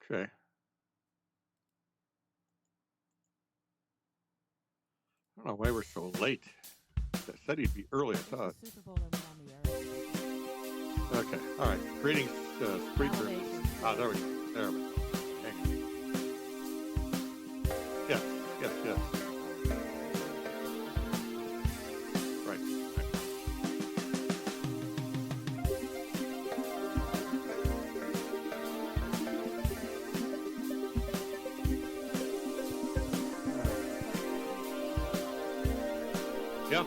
Okay. I don't know why we're so late. I said he'd be early, I It's the thought. Super Bowl and we're on the air. Okay. All right. Greetings, Spreaker. Ah, there we go. There we go. Hang on. Yes. Yes. Yes. Right. Right. Yeah.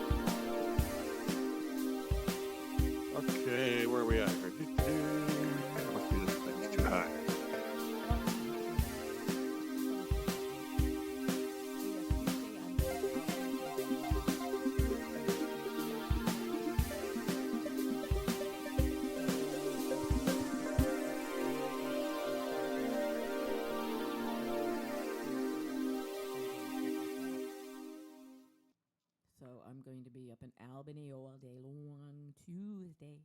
Okay. Where are we at here? Must be this thing's too high. So I'm going to be up in Albany all day long Tuesday.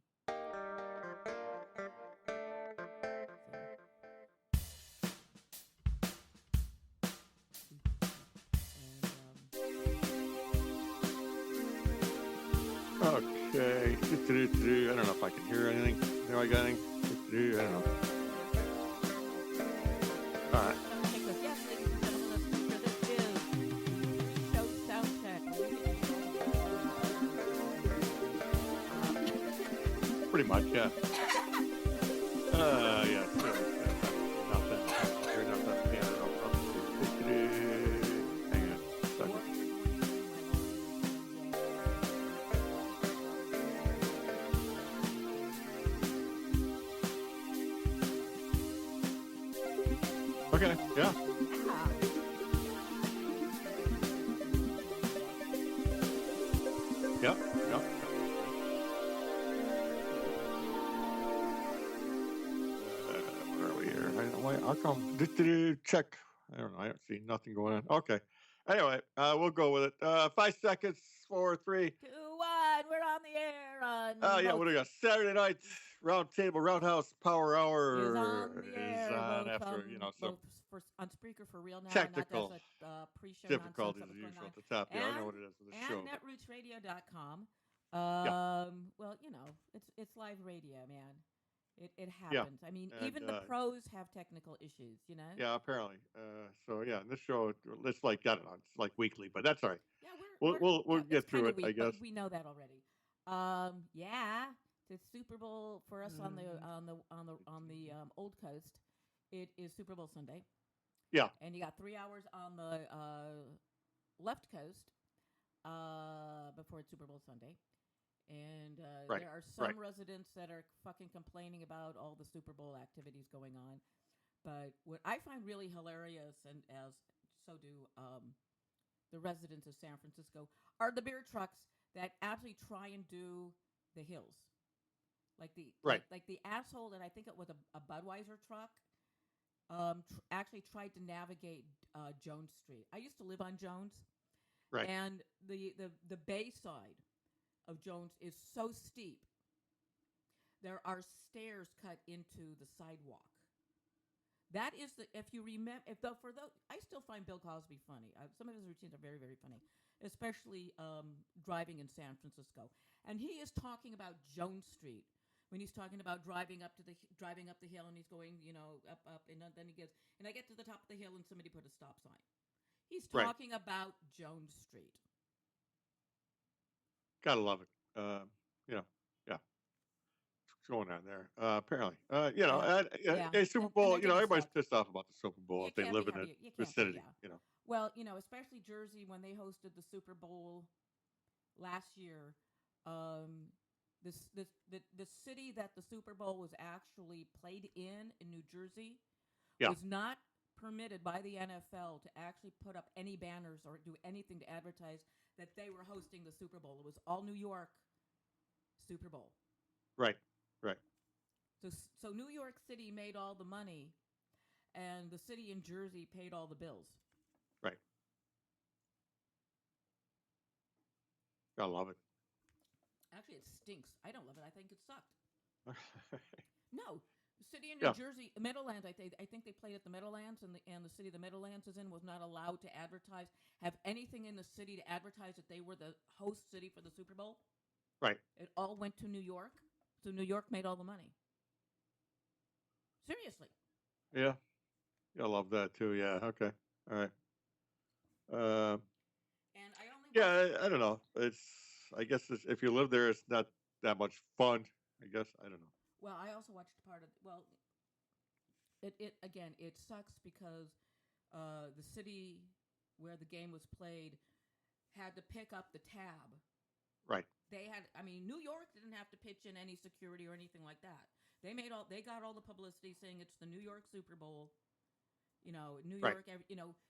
Okay. I don't know if I can hear anything. Do I got anything? I don't know. All right. Yes, ladies and gentlemen, this is Show Sound Check. Pretty much, yeah. Yeah. So, nothing. Hear nothing. Yeah. Hang on. Second. Okay. Yeah. Yep. Yep. Where are we here? I don't know why. How come? Check. I don't know. I don't see nothing going on. Okay. Anyway, we'll go with it. 5 seconds. 4, 3. 2, 1. We're on the air. Yeah. What do we got? Saturday night roundtable, roundhouse power hour is on the air. is on Both, after some on Spreaker for real now, technical not just pre-show difficulties nonsense as that was usual going at the top. Yeah, I know on. what it is with the And show. netrootsradio.com. Yeah. Well, it's live radio, man. It Yeah. happens. I mean, And, even the pros have technical issues, Yeah, apparently. So yeah, this show it's like I don't know, it's like weekly, but that's all right. Yeah, We'll it's get through kind it, of weak, I guess. but we know that already. Yeah, the Super Bowl for us on the Old Coast, it is Super Bowl Sunday. Yeah. And you got 3 hours on the left coast before it's Super Bowl Sunday. And Right, there are some right. residents that are fucking complaining about all the Super Bowl activities going on. But what I find really hilarious, and as so do the residents of San Francisco, are the beer trucks that actually try and do the hills. Like Right. like the asshole that I think it was a Budweiser truck actually tried to navigate Jones Street. I used to live on Jones, Right. and the bay side of Jones is so steep. There are stairs cut into the sidewalk. That is if you remember, for those, I still find Bill Cosby funny. Some of his routines are very, very funny, especially driving in San Francisco. And he is talking about Jones Street when he's talking about driving up the hill, and he's going, up, and then he gets, and I get to the top of the hill, and somebody put a stop sign. He's talking about Jones Street. Gotta love it. Yeah. What's going on there? Apparently. A Super Bowl, everybody's pissed off about the Super Bowl if they live in the vicinity, Well, especially Jersey when they hosted the Super Bowl last year. The city that the Super Bowl was actually played in New Jersey, was not permitted by the NFL to actually put up any banners or do anything to advertise that they were hosting the Super Bowl. It was all New York Super Bowl. Right. So New York City made all the money, and the city in Jersey paid all the bills. Right. Gotta love it. Actually, it stinks. I don't love it. I think it sucked. No, City in New Yeah. Jersey, Meadowlands. I think they played at the Meadowlands, and the city the Meadowlands is in was not allowed to advertise, have anything in the city to advertise that they were the host city for the Super Bowl. Right. It all went to New York, so New York made all the money. Seriously. Yeah. I love that too. Yeah. Okay. All right. Uh, And I only yeah. watched. I don't know. I guess if you live there, it's not that much fun. I guess. I don't know. Well, I also watched part of. Well, it again. It sucks because the city where the game was played had to pick up the tab. Right. They had. I mean, New York didn't have to pitch in any security or anything like that. They made all. They got all the publicity saying it's the New York Super Bowl. New Right. York.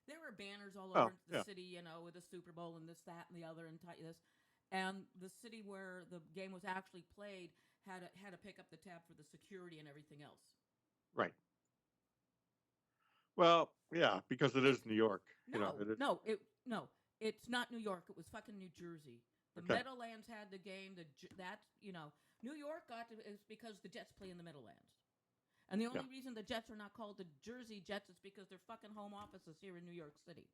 There were banners all Oh. over the Yeah. city. With the Super Bowl and this, that, and the other, and this. And the city where the game was actually played had to pick up the tab for the security and everything else. Right. Well, yeah, because it It's is New York. no, It is. no, no. It's not New York. It was fucking New Jersey. The Okay. Meadowlands had the game. New York got to is because the Jets play in the Meadowlands. And the Yeah. only reason the Jets are not called the Jersey Jets is because their fucking home office is here in New York City.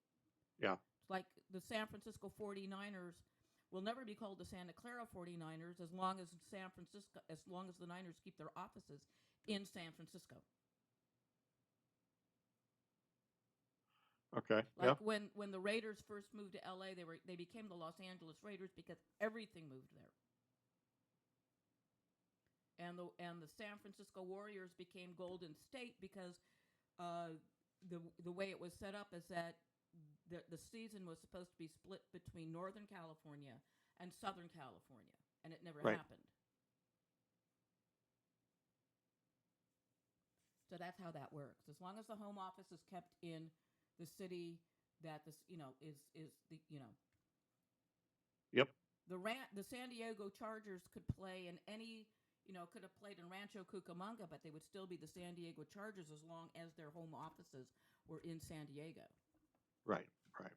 Yeah. It's like the San Francisco 49ers will never be called the Santa Clara 49ers as long as the Niners keep their offices in San Francisco. Okay. Like Yeah. when the Raiders first moved to LA, they became the Los Angeles Raiders because everything moved there. And the San Francisco Warriors became Golden State because the way it was set up is that the season was supposed to be split between Northern California and Southern California, and it never Right. happened. So that's how that works. As long as the home office is kept in the city that this is the Yep. the San Diego Chargers could play in any could have played in Rancho Cucamonga, but they would still be the San Diego Chargers as long as their home offices were in San Diego. Right. Right.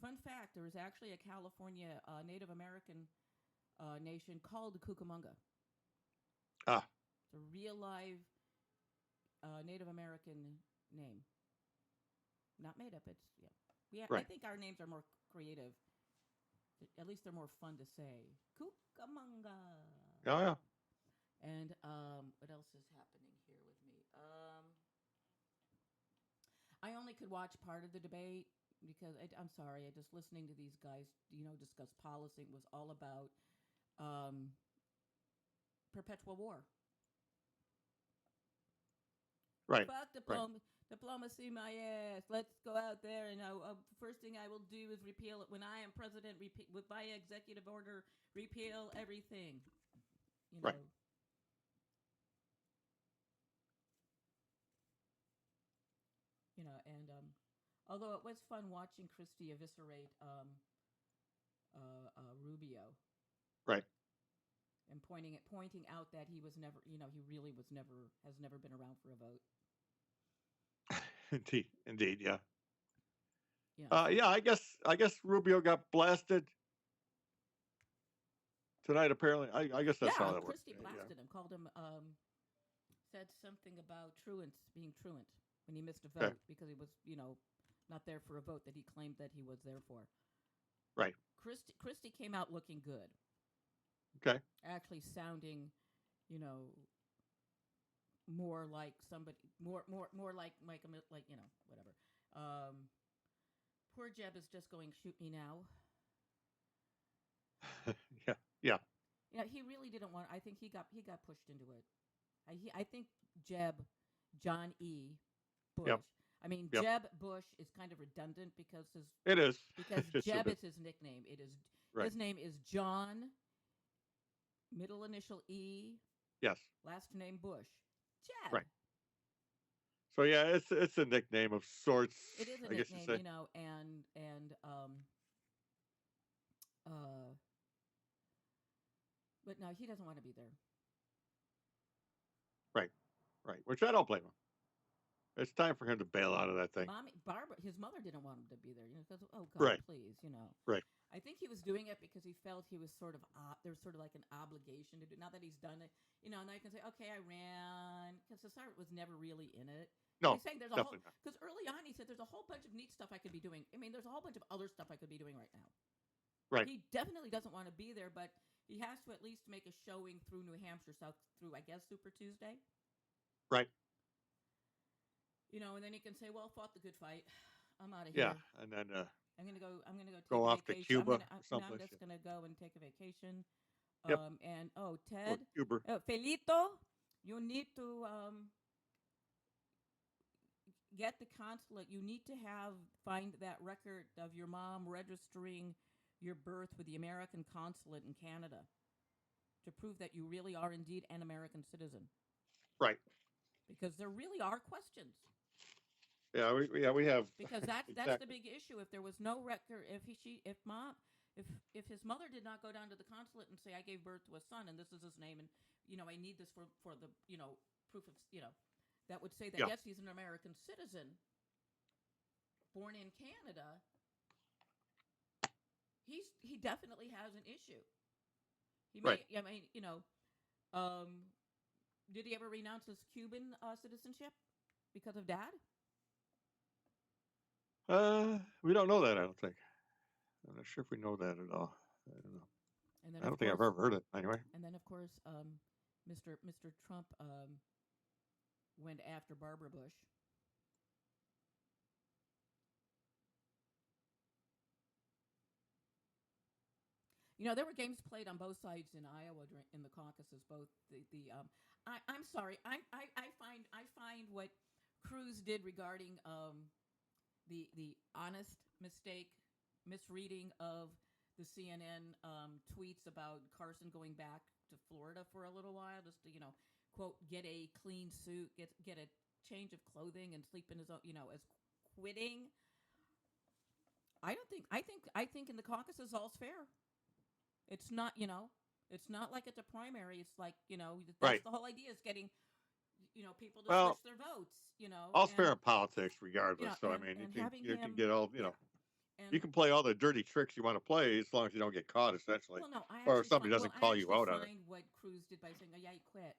Fun fact: there is actually a California Native American nation called the Cucamonga. Ah. It's a real live Native American name, not made up. It's yeah. I Right. think our names are more creative. At least they're more fun to say. Cucamonga. Oh yeah. And what else is happening here with me? I only could watch part of the debate because I'm sorry. I just listening to these guys, discuss policy was all about perpetual war. Right. Fuck Right. diplomacy, my ass. Let's go out there and first thing I will do is repeal it when I am president. With by executive order, repeal everything. Right. And although it was fun watching Christie eviscerate Rubio Right. and pointing out that he was never, he really has never been around for a vote. Indeed. Indeed. Yeah. Yeah. Yeah. I guess Rubio got blasted tonight. Apparently, I guess that's how that works. Christie blasted him, called him, said something about being truant when he missed a vote Okay. because he was, not there for a vote that he claimed that he was there for. Right. Christie came out looking good. Okay. Actually sounding, more like somebody, more like whatever. Poor Jeb is just going, shoot me now. Yeah. Yeah. He really didn't want. I think he got pushed into it. I think John E. Bush. Yep. I mean, Yep. Jeb Bush is kind of redundant because It is. Jeb It is his nickname. It is Right. His name is John, middle initial E, Yes. last name Bush. Jeb. Right. So yeah, it's a nickname of sorts. It is a I guess you nickname, say. But no, he doesn't want to be there. Right. Right. Which I don't blame him. It's time for him to bail out of that thing. Barbara, his mother didn't want him to be there. Because oh God, Right. please, Right. I think he was doing it because he felt he was sort of there was sort of like an obligation to do. Now that he's done it, now you can say, okay, I ran because Cesar was never really in it. And No, he's saying there's a whole definitely not. because early on he said there's a whole bunch of neat stuff I could be doing. I mean, there's a whole bunch of other stuff I could be doing right now. Right. He definitely doesn't want to be there, but he has to at least make a showing through New Hampshire, South through I guess Super Tuesday. Right. And then he can say, "Well, fought the good fight. I'm out of Yeah, here. and then I'm gonna go. I'm gonna go take go a off to vacation. Cuba or I'm someplace. just gonna go and take a vacation." Yep. And Or Ted, Cuba. Felito, you need to get the consulate. You need to find that record of your mom registering your birth with the American consulate in Canada to prove that you really are indeed an American citizen. Right. Because there really are questions. Yeah, we have because that's the big issue. If there was no record, if his mother did not go down to the consulate and say I gave birth to a son and this is his name and I need this for the proof of that would say that yes he's an American citizen born in Canada, he definitely has an issue. He may, right. I mean did he ever renounce his Cuban citizenship because of Dad? We don't know that. I don't think. I'm not sure if we know that at all. I don't know. And then I don't think I've ever heard it anyway. And then of course, Mr. Trump went after Barbara Bush. There were games played on both sides in Iowa in the caucuses. Both I'm sorry. I find what Cruz did regarding the honest misreading of the CNN tweets about Carson going back to Florida for a little while, just to quote get a clean suit, get a change of clothing, and sleep in his own as quitting. I think in the caucuses all's fair. It's not it's not like it's a primary. It's like that's right. the whole idea is getting people to switch their votes. All's fair in politics, regardless. So I mean, you can get all you can play all the dirty tricks you want to play as long as you don't get caught, essentially. Well, no, or if somebody doesn't call you out on it. What Cruz did by saying, "Oh yeah, he quit."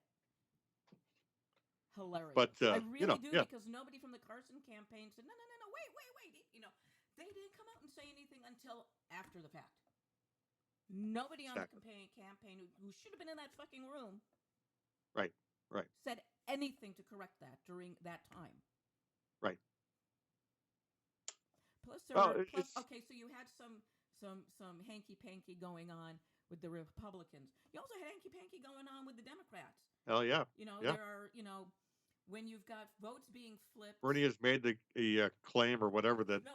Hilarious. But I really do yeah. because nobody from the Carson campaign said, "No, wait." They didn't come out and say anything until after the fact. Nobody on the campaign who should have been in that fucking room, right, said anything to correct that during that time. Right. Plus, okay, so you had some hanky panky going on with the Republicans. You also had hanky panky going on with the Democrats. Hell yeah. There are when you've got votes being flipped. Bernie has made the claim or whatever that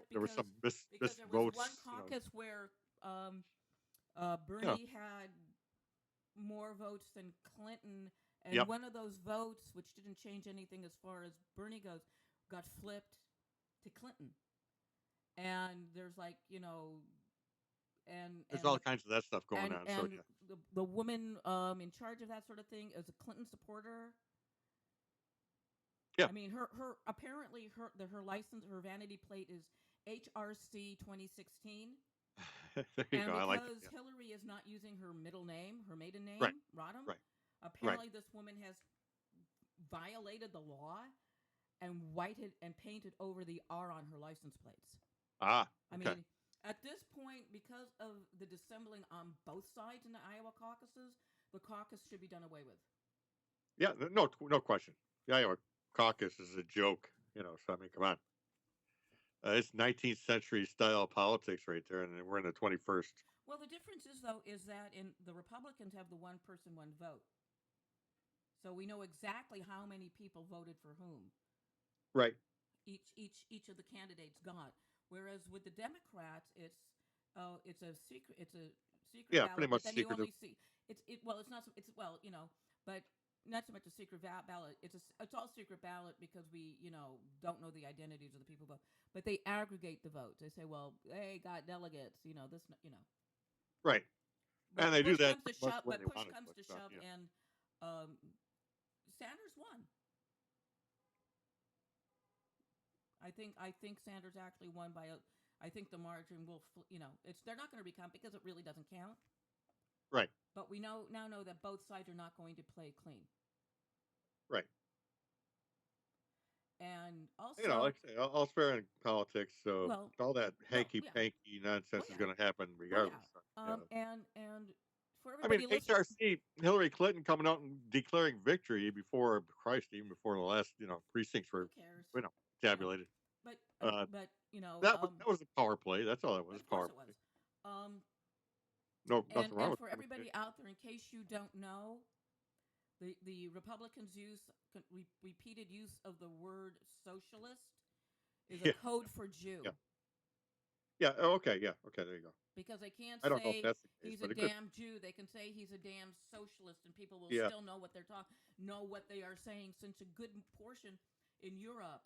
there was some because missed there was votes. One caucus where Bernie had more votes than Clinton, and one of those votes, which didn't change anything as far as Bernie goes, got flipped to Clinton. And there's there's all kinds of that stuff going on. And so the woman in charge of that sort of thing is a Clinton supporter. Yeah. I mean, her apparently her license, her vanity plate is HRC 2016. There you go. I like it. Because Hillary is not using her middle name, her maiden name, right. Rodham. Right. Apparently, this woman has violated the law and painted over the R on her license plates. Okay. I mean, at this point, because of the dissembling on both sides in the Iowa caucuses, the caucus should be done away with. Yeah, no question. The Iowa caucus is a joke, so I mean, come on. It's 19th century style politics right there, and we're in the 21st. Well, the difference is that in the Republicans have the one person, one vote. So we know exactly how many people voted for whom. Right. Each of the candidates got. Whereas with the Democrats, it's a secret. It's a secret. Yeah, ballot, pretty much then secret. You only see it's not. But not so much a secret ballot. It's all secret ballot because we don't know the identities of the people vote. But they aggregate the votes. They say, well, they got delegates. This. Right. But and they do that. Push comes to shove, and Sanders won. I think Sanders actually won by a. I think the margin will, it's they're not going to recount because it really doesn't count. Right. But we now know that both sides are not going to play clean. Right. And Like also, I say, all's fair in politics. So well, all that well, hanky yeah, panky well, nonsense is yeah, going to happen well, yeah. regardless. Yeah. And for I mean, everybody listening, HRC, Hillary Clinton coming out and declaring victory before Christ, even before the last precincts who were cares? you know You know, tabulated. but Uh, but that was a power play. That's all it was. of course Power it was. play. Um, No, and nothing wrong with for power play. everybody out there, in case you don't know, the Republicans' repeated use of the word socialist is a Yeah. code for Jew Yeah. Yeah. Oh, okay. Yeah. Okay. There you go. because they can't I don't know if say that's the case, he's a but it could. damn Jew. They can say he's a damn socialist, and people will Yeah. still know what they are saying. Since a good portion in Europe,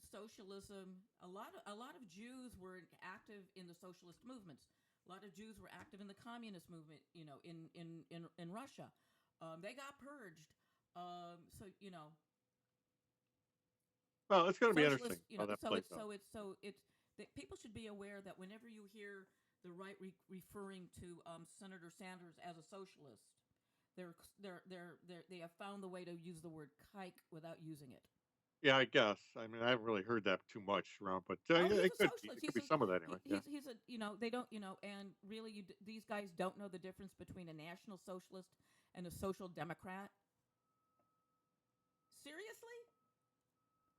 socialism, a lot of Jews were active in the socialist movements. A lot of Jews were active in the communist movement. In Russia, they got purged. So Well, it's going to be socialist. interesting how that plays out. It's that people should be aware that whenever you hear the right referring to Senator Sanders as a socialist, they have found the way to use the word kike without using it. Yeah, I guess. I mean, I haven't really heard that too much around, but Oh, yeah, he's it a could be. socialist. It could be some of that anyway. Yeah. He's a they don't and really these guys don't know the difference between a national socialist and a social democrat. Seriously,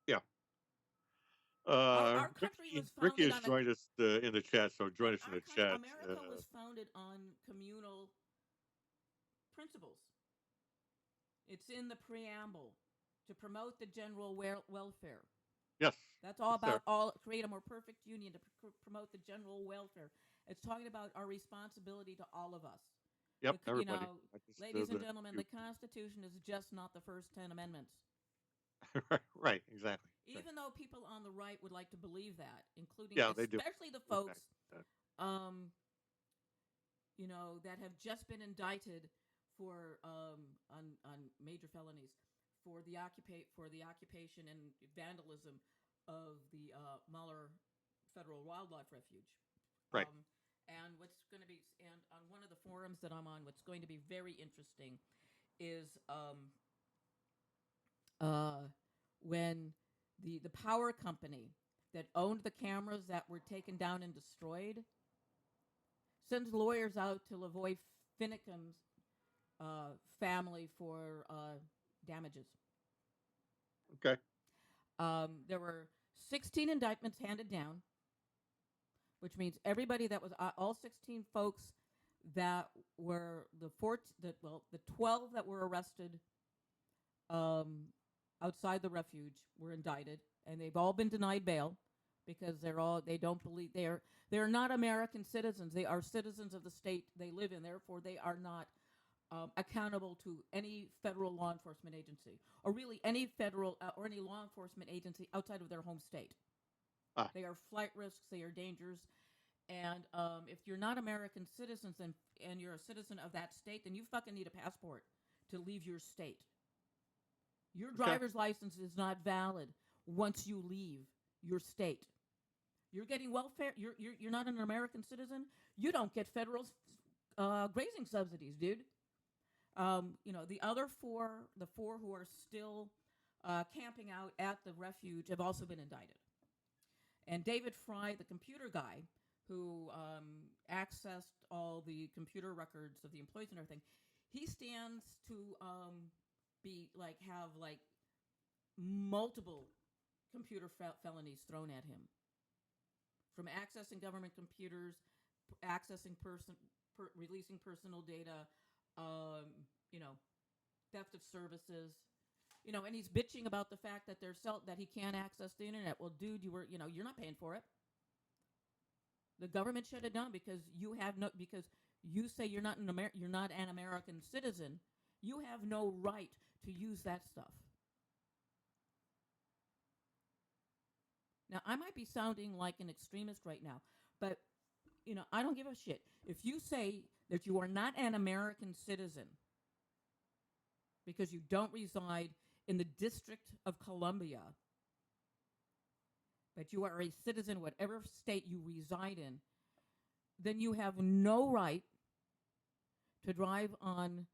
Yeah. our country was Ricky founded has on a joined us in the chat, so join us in the chat. America was founded on communal principles. It's in the preamble to promote the general welfare. Yes, That's all it's there. about all create a more perfect union to promote the general welfare. It's talking about our responsibility to all of us. Yep, everybody. I just, Ladies and gentlemen, the Constitution is just not the first 10 amendments. right, exactly. Even though people on the right would like to believe that, including Yeah, they do. especially the folks, Exactly. that have just been indicted for on major felonies for the occupation and vandalism of the Muller Federal Wildlife Refuge. Right. And what's going to be and on one of the forums that I'm on, what's going to be very interesting is when the power company that owned the cameras that were taken down and destroyed sends lawyers out to avoid Finnecum's family for damages. Okay. There were 16 indictments handed down, which means everybody that was all 16 folks that were the 12 that were arrested outside the refuge were indicted, and they've all been denied bail because they don't believe they're not American citizens. They are citizens of the state they live in. Therefore, they are not accountable to any federal law enforcement agency, or really any federal or any law enforcement agency outside of their home state. They are flight risks. They are dangers. And if you're not American citizens and you're a citizen of that state, then you fucking need a passport to leave your state. Your driver's license is not valid once you leave your state. You're getting welfare. You're not an American citizen. You don't get federal grazing subsidies, dude. The other the four who are still camping out at the refuge have also been indicted. And David Fry, the computer guy who accessed all the computer records of the employees and everything, he stands to have multiple computer felonies thrown at him, from accessing government computers, accessing releasing personal data, theft of services, and he's bitching about the fact that that he can't access the internet. Well, dude, you're not paying for it. The government shut it down because because you say you're not an American citizen. You have no right to use that stuff. Now, I might be sounding like an extremist right now, but I don't give a shit. If you say that you are not an American citizen because you don't reside in the District of Columbia, that you are a citizen, whatever state you reside in, then you have no right to drive on,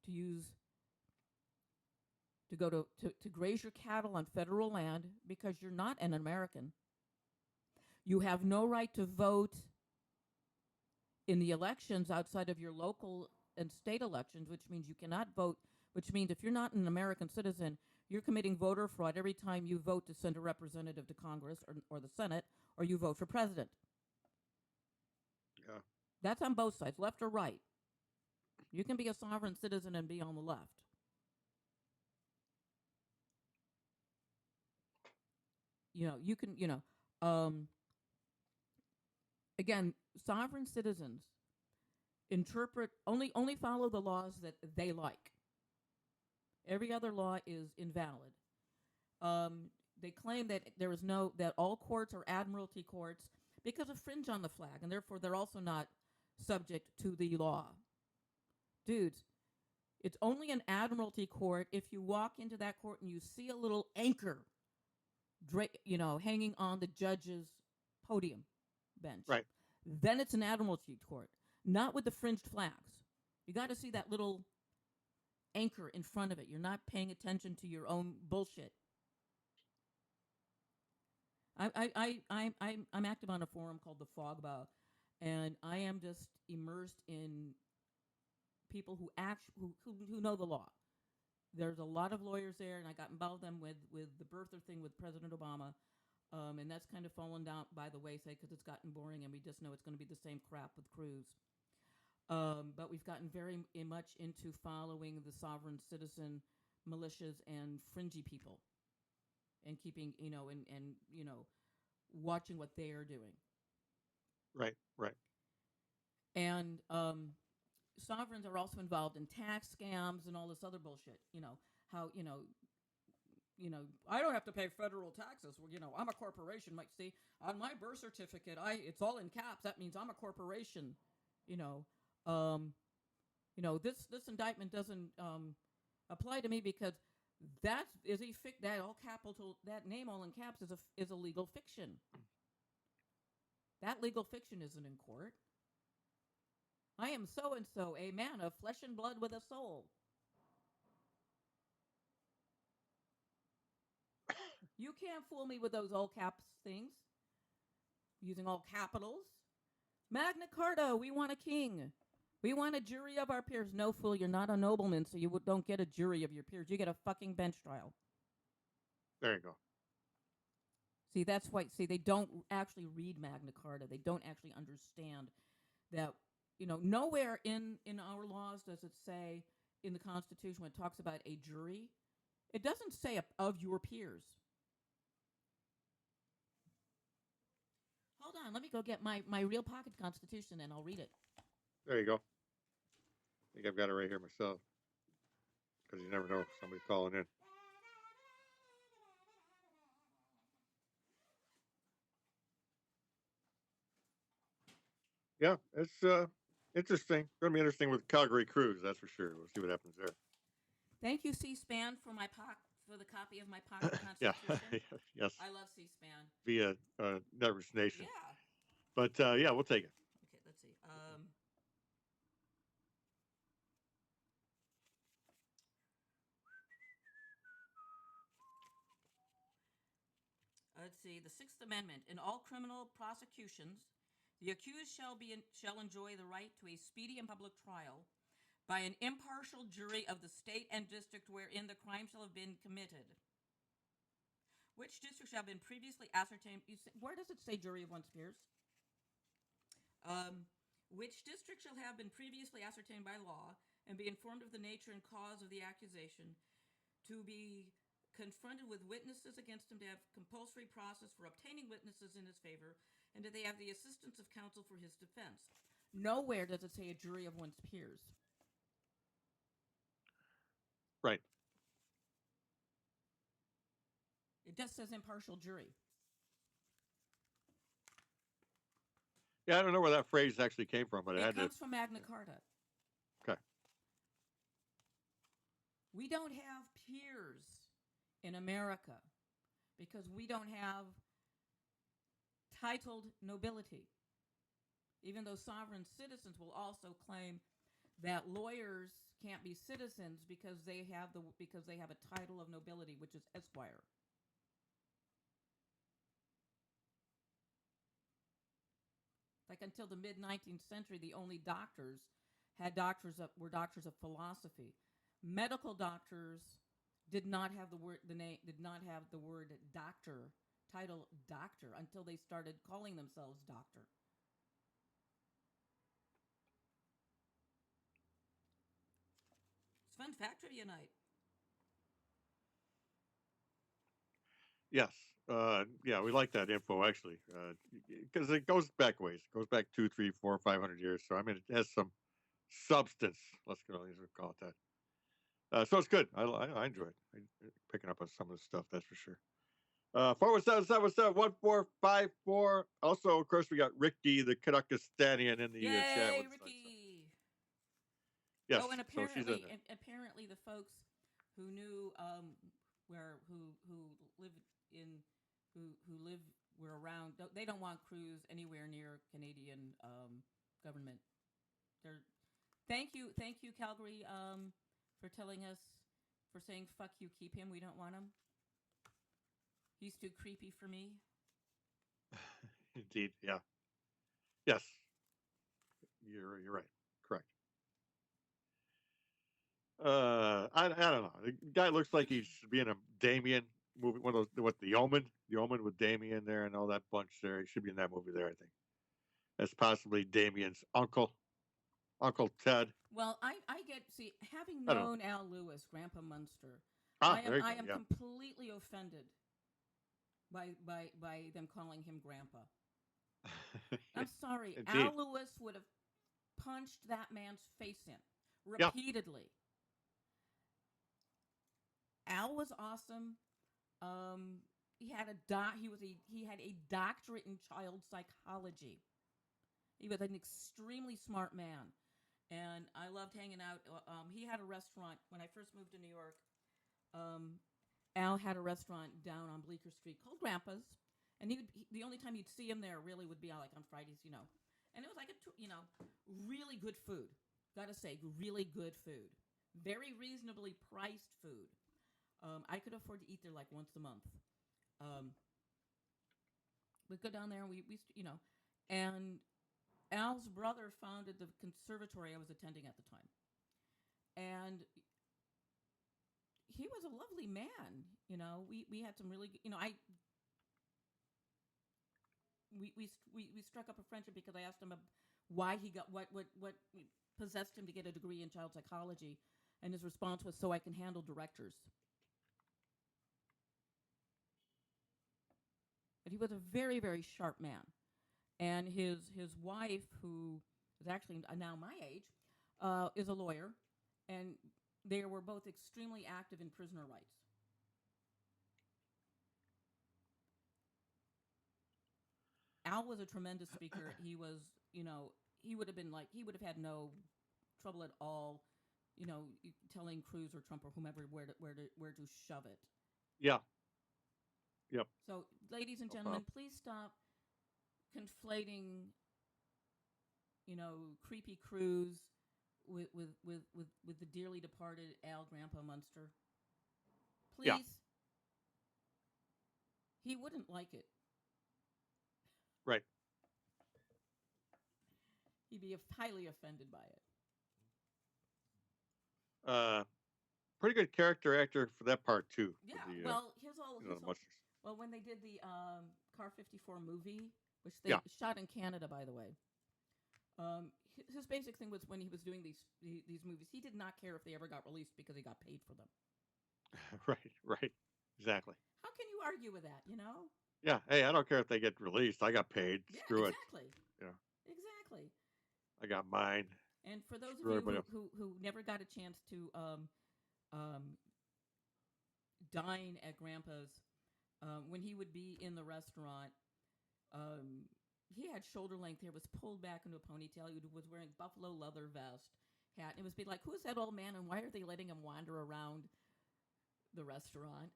to use, to go to graze your cattle on federal land because you're not an American. You have no right to vote in the elections outside of your local and state elections, which means you cannot vote, which means if you're not an American citizen, you're committing voter fraud every time you vote to send a representative to Congress or the Senate, or you vote for president. Yeah. That's on both sides, left or right. You can be a sovereign citizen and be on the left. You can, again, sovereign citizens interpret only follow the laws that they like. Every other law is invalid. They claim that that all courts are admiralty courts because of fringe on the flag, and therefore they're also not subject to the law. Dudes, it's only an admiralty court if you walk into that court and you see a little anchor, hanging on the judge's podium bench. Right. Then it's an admiralty court, not with the fringed flags. You got to see that little anchor in front of it. You're not paying attention to your own bullshit. I'm active on a forum called the Fogbow, and I am just immersed in people who know the law. There's a lot of lawyers there, and I got involved them with the birther thing with President Obama, and that's kind of fallen down by the wayside because it's gotten boring, and we just know it's going to be the same crap with Cruz. But we've gotten very much into following the sovereign citizen militias and fringy people, and keeping and watching what they are doing. Right. And sovereigns are also involved in tax scams and all this other bullshit. How I don't have to pay federal taxes. Well, I'm a corporation. Like, see, on my birth certificate, it's all in caps. That means I'm a corporation. This indictment doesn't apply to me because that name all in caps is a legal fiction. That legal fiction isn't in court. I am so and so, a man of flesh and blood with a soul. You can't fool me with those all caps things. Using all capitals. Magna Carta, we want a king. We want a jury of our peers. No, fool, you're not a nobleman, so you don't get a jury of your peers. You get a fucking bench trial. There you go. See, that's why. See, they don't actually read Magna Carta. They don't actually understand that. Nowhere in our laws does it say in the Constitution when it talks about a jury, it doesn't say of your peers. Hold on, let me go get my real pocket Constitution and I'll read it. There you go. I think I've got it right here myself. Because you never know if somebody's calling in. Yeah, it's interesting. Going to be interesting with Calgary Cruise, that's for sure. We'll see what happens there. Thank you, C-SPAN, for the copy of my pocket Constitution. Yeah, yes. I love C-SPAN. Via Never's Nation. Yeah. But yeah, we'll take it. Okay, let's see. Let's see. The Sixth Amendment. In all criminal prosecutions, the accused shall enjoy the right to a speedy and public trial by an impartial jury of the state and district wherein the crime shall have been committed, which district shall have been previously ascertained. Where does it say jury of one's peers? Which district shall have been previously ascertained by law and be informed of the nature and cause of the accusation, to be confronted with witnesses against him, to have compulsory process for obtaining witnesses in his favor, and that they have the assistance of counsel for his defense. Nowhere does it say a jury of one's peers. Right. It just says impartial jury. Yeah, I don't know where that phrase actually came from, but it comes from Magna Carta. Okay. We don't have peers in America because we don't have titled nobility, even though sovereign citizens will also claim that lawyers can't be citizens because they have a title of nobility, which is esquire. Like until the mid 19th century, the only doctors were doctors of philosophy. Medical doctors did not have the word doctor title doctor until they started calling themselves doctor. It's fun fact trivia night. Yes. Yeah, we like that info actually, because it goes back ways. It goes back 2, 3, 4, 500 years. So I mean, it has some substance. Let's call it that. So it's good. I enjoy it. Picking up on some of the stuff, that's for sure. 417-777-1454. Also, of course, we got Ricky, the Kazakhstanian, in the chat Yay, with us. Ricky! Yes, Oh, and so she's in there. apparently the folks who knew who live in who live were around. They don't want crews anywhere near Canadian government. They're thank you, Calgary, for telling us for saying fuck you, keep him. We don't want him. He's too creepy for me. Indeed, yeah. Yes, you're right. Correct. I don't know. The guy looks like he should be in a Damien movie. One of those, what, the Omen with Damien there and all that bunch there. He should be in that movie there. I think as possibly Damien's uncle, Uncle Ted. Well, I get see having I don't know. known Al Lewis, Grandpa Munster. There you go. I am Yeah. completely offended by them calling him Grandpa. I'm sorry. Indeed. Al Lewis would have punched that man's face in Yeah. repeatedly. Al was awesome. He had a doctorate in child psychology. He was an extremely smart man, and I loved hanging out. He had a restaurant when I first moved to New York. Al had a restaurant down on Bleecker Street called Grandpa's, and the only time you'd see him there really would be like on Fridays, and it was like really good food. Gotta say, really good food, very reasonably priced food. I could afford to eat there like once a month. We'd go down there and we and Al's brother founded the conservatory I was attending at the time, and he was a lovely man. We had some really, we struck up a friendship because I asked him why he got what possessed him to get a degree in child psychology, and his response was so I can handle directors. But he was a very, very sharp man, and his wife, who is actually now my age, is a lawyer, and they were both extremely active in prisoner rights. Al was a tremendous speaker. He was, he would have had no trouble at all, telling Cruz or Trump or whomever where to shove it. Yeah. Yep. So, ladies and gentlemen, please stop conflating, creepy Cruz with the dearly departed Al Grandpa Munster. Please. Yeah. He wouldn't like it. Right. He'd be highly offended by it. Pretty good character actor for that part too. Yeah. The, well, when they did the Car 54 movie, which they shot in Canada, by the way, his basic thing was when he was doing these movies, he did not care if they ever got released because he got paid for them. Right. Exactly. How can you argue with that, Yeah. Hey, I don't care if they get released. I got paid. Yeah, Screw exactly. it. Yeah. Exactly. I got mine. And for those of you who never got a chance to dine at Grandpa's, when he would be in the restaurant, he had shoulder length hair, was pulled back into a ponytail. He was wearing buffalo leather vest, hat. And it was be like, who's that old man and why are they letting him wander around the restaurant?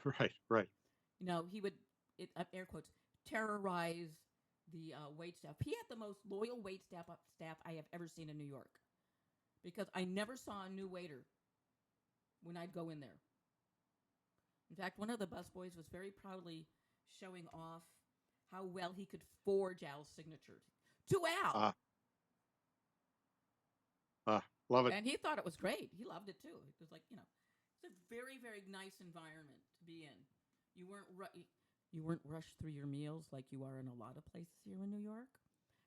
Right. He would, air quotes, terrorize the wait staff. He had the most loyal wait staff I have ever seen in New York, because I never saw a new waiter when I'd go in there. In fact, one of the busboys was very proudly showing off how well he could forge Al's signature to Al. Ah, love it. And he thought it was great. He loved it too. It was like, it's a very, very nice environment to be in. You weren't rushed through your meals like you are in a lot of places here in New York,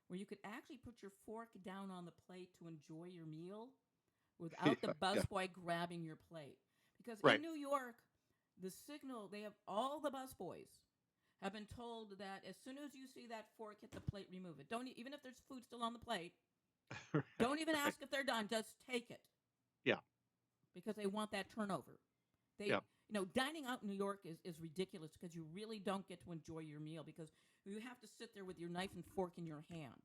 where you could actually put your fork down on the plate to enjoy your meal without the Yeah. busboy grabbing your plate. Because Right. in New York, the signal, they have all the busboys have been told that as soon as you see that fork hit the plate, remove it. Don't even if there's food still on the plate. Don't even Right. ask if they're done. Just take it. Yeah. Because they want that turnover. Yeah. Dining out in New York is ridiculous, because you really don't get to enjoy your meal, because you have to sit there with your knife and fork in your hand.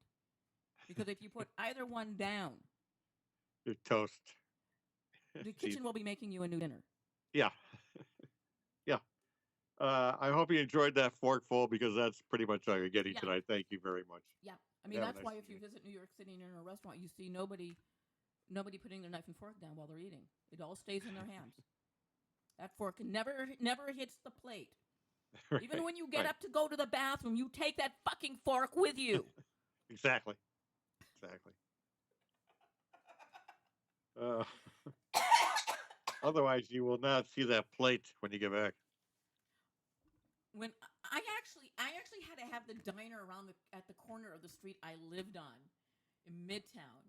Because if you put either one down, You're toast. the kitchen will be making you a new dinner. Yeah. Yeah. I hope you enjoyed that forkful, because that's pretty much all you're getting tonight. Thank you very much. Yeah. I mean, Have a that's nice why if you evening. visit New York City and you're in a restaurant, you see nobody putting their knife and fork down while they're eating. It all stays in their hands. That fork never hits the plate. Right. Even when you get Right. up to go to the bathroom, you take that fucking fork with you. Exactly. Exactly. Uh, otherwise, you will not see that plate when you get back. When I actually had to have the diner at the corner of the street I lived on in Midtown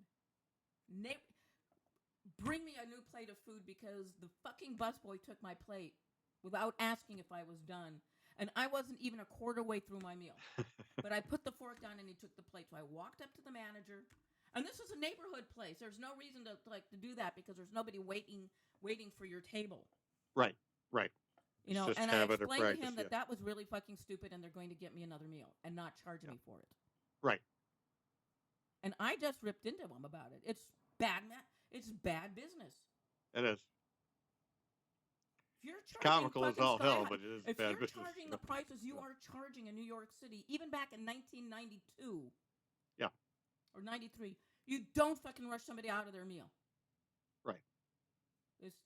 bring me a new plate of food, because the fucking busboy took my plate without asking if I was done, and I wasn't even a quarter way through my meal. But I put the fork down and he took the plate. So I walked up to the manager, and this is a neighborhood place. There's no reason to do that, because there's nobody waiting for your table. Right. Right. It's just And I habit or explained to practice. him that that was really fucking stupid, and they're going to get me another meal and not charge me for it. Right. And I just ripped into him about it. It's bad, it's bad business. It is. If you're It's comical as all hell, high, but it is if bad you're business. charging the prices you are charging in New York City, even back in 1992, Yeah. or 93, you don't fucking rush somebody out of their meal. Right. It's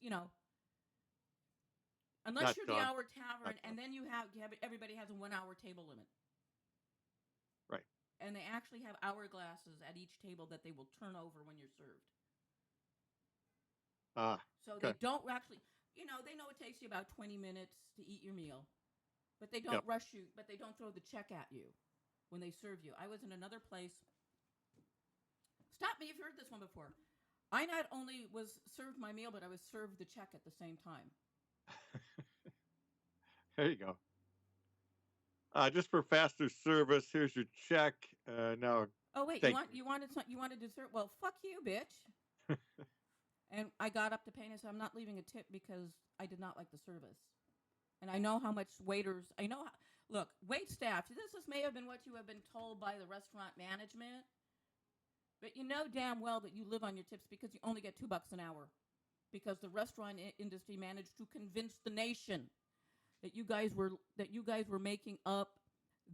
unless Not you're done. the Hour Tavern, Not and done. then you have everybody has a 1 hour table limit. Right. And they actually have hourglasses at each table that they will turn over when you're served. So okay. they don't actually, they know it takes you about 20 minutes to eat your meal, but they don't rush you, but they don't throw the check at you when they serve you. I was in another place. Stop me if you've heard this one before. I not only was served my meal, but I was served the check at the same time. There you go. Just for faster service, here's your check. Now. Oh wait, you wanted dessert? Well, fuck you, bitch. And I got up to pay, and I said, I'm not leaving a tip because I did not like the service. And I know how much waiters, look, wait staff, this may have been what you have been told by the restaurant management, but you know damn well that you live on your tips, because you only get $2 an hour. Because the restaurant industry managed to convince the nation that you guys were making up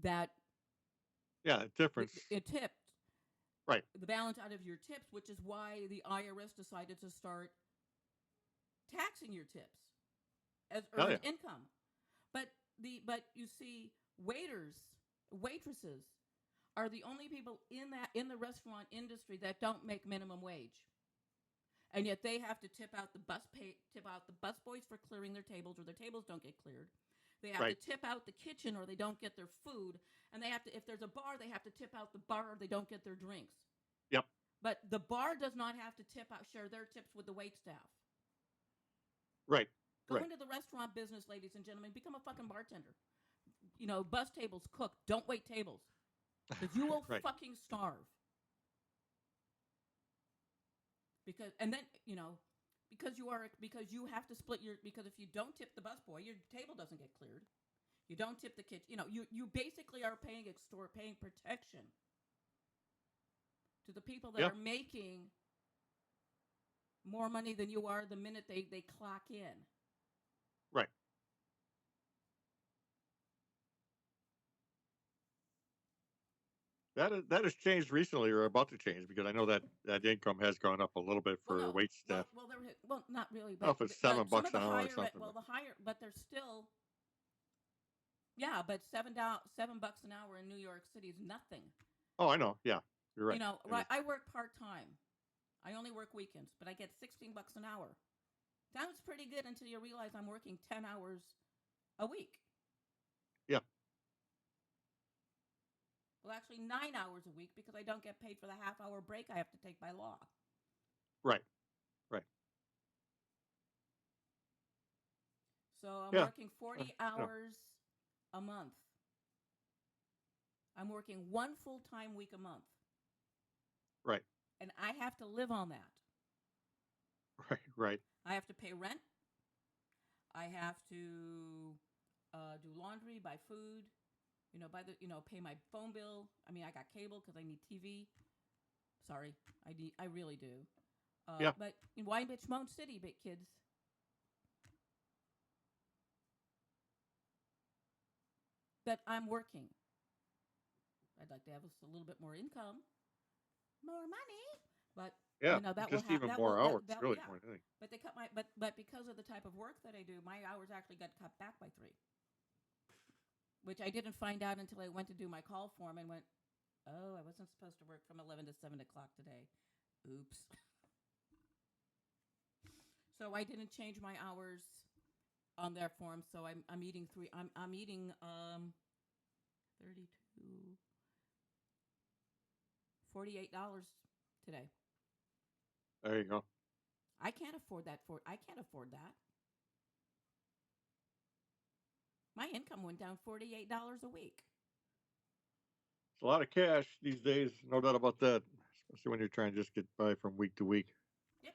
that Difference. It tipped. Right. The balance out of your tips, which is why the IRS decided to start taxing your tips as earned income. But you see, waitresses are the only people in the restaurant industry that don't make minimum wage. And yet they have to tip out the busboys for clearing their tables, or their tables don't get cleared. They have to tip out the kitchen, or they don't get their food. And they have to, if there's a bar, they have to tip out the bar, or they don't get their drinks. Yep. But the bar does not have to share their tips with the wait staff. Right. Go into the restaurant business, ladies and gentlemen. Become a fucking bartender. Bus tables, cook. Don't wait tables, because you will fucking starve. Because you have to split because if you don't tip the busboy, your table doesn't get cleared. You don't tip the kitchen. You basically are paying protection to the people that are making more money than you are the minute they clock in. Right. that has changed recently, or about to change, because I know that income has gone up a little bit Well, for no, wait staff. well, not really, I don't know if it's but some of $7 the an hour or higher, something, well, but the higher, but there's still, yeah, but $7 an hour in New York City is nothing. oh, I know. Yeah, you're right. It Right? is. I work part time. I only work weekends, but I get $16 an hour. Sounds pretty good until you realize I'm working 10 hours a week. Yeah, Well, actually, 9 hours a week because I don't get paid for the half-hour break I have to take by law. right, right. So I'm Yeah, working uh, 40 you know, hours a month. I'm working one full-time week a month, right, and I have to live on that. right, right. I have to pay rent. I have to do laundry, buy food. Pay my phone bill. I mean, I got cable because I need TV. Sorry, I really do. Yeah, But why bitch Moan City, big kids? But I'm working. I'd like to have a little bit more income, more money. But yeah. that will Just have even more hours, that really, yeah. more than anything. But they cut because of the type of work that I do, my hours actually got cut back by 3, which I didn't find out until I went to do my call form and went, oh, I wasn't supposed to work from 11 to 7 o'clock today. Oops. So I didn't change my hours on their form. So I'm eating I'm eating 32 $48 today. There you go. I can't afford that. I can't afford that. My income went down $48 a week. It's a lot of cash these days, no doubt about that. Especially when you're trying to just get by from week to week. Yep.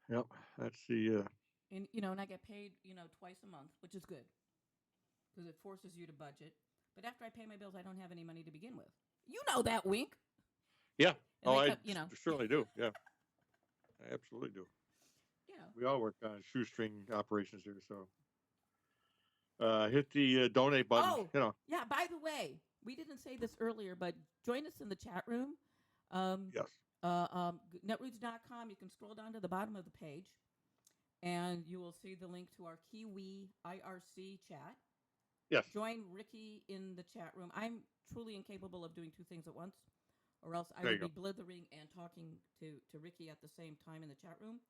Yep, that's the. And I get paid twice a month, which is good because it forces you to budget. But after I pay my bills, I don't have any money to begin with. You know that, Wink. Yeah. And Oh, they I come, certainly do. Yeah, I absolutely do. you know. We all work on shoestring operations here, so hit the donate button. Oh, yeah. By the way, we didn't say this earlier, but join us in the chat room. Um, Yes, netroots.com. You can scroll down to the bottom of the page, and you will see the link to our Kiwi IRC chat. yes. Join Ricky in the chat room. I'm truly incapable of doing 2 things at once, or else I There would you be go. blithering and talking to Ricky at the same time in the chat room.